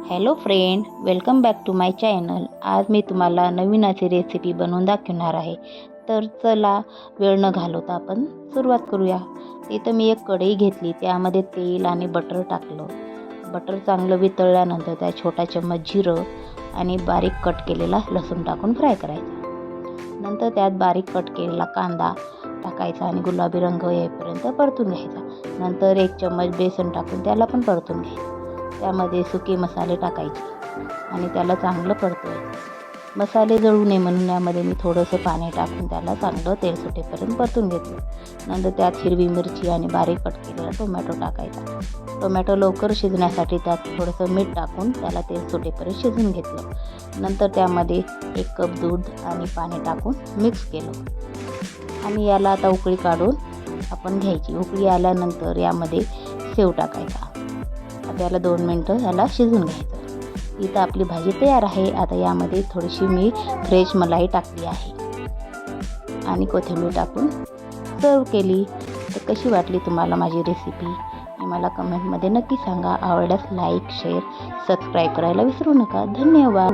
Hello friend, welcome back to my channel. आज मी तुम्हाला नवीन अशी रेसिपी बनवून दाखवणार आहे। तर चला वेळ न घालवता आपण सुरुवात करूया। इथं मी एक कढई घेतली, त्यामध्ये तेल आणि बटर टाकलं। बटर चांगलं वितळल्यानंतर त्या छोटा चम्मच जिरं आणि बारीक कट केलेला लसूण टाकून फ्राय करायचा। नंतर त्यात बारीक कट केलेला कांदा टाकायचा आणि गुलाबी रंग येईपर्यंत परतून घ्यायचा। नंतर एक चम्मच बेसन टाकून त्याला पण परतून घ्यायचं। त्यामध्ये सुके मसाले टाकायचे आणि त्याला चांगलं परतवायचं। मसाले जळू नये म्हणून यामध्ये मी थोडंसं पाणी टाकून त्याला चांगलं तेल सुटेपर्यंत परतून घेतलं। नंतर त्यात हिरवी मिरची आणि बारीक कट केलेला टोमॅटो टाकायचा। टोमॅटो लवकर शिजण्यासाठी त्यात थोडंसं मीठ टाकून त्याला तेल सुटेपर्यंत शिजवून घेतलं। नंतर त्यामध्ये 1 कप दूध आणि पाणी टाकून मिक्स केलं आणि याला आता उकळी काढून आपण घ्यायची। उकळी आल्यानंतर यामध्ये शेव टाकायचा। आता याला 2 मिनिटं याला शिजवून घ्यायचं। इथं आपली भाजी तयार आहे। आता यामध्ये थोडीशी मी फ्रेश मलाई टाकली आहे आणि कोथिंबीर टाकून सर्व केली। तर कशी वाटली तुम्हाला माझी रेसिपी हे मला कमेंटमध्ये नक्की सांगा। आवडल्यास लाईक, शेअर, सबस्क्राईब करायला विसरू नका। धन्यवाद।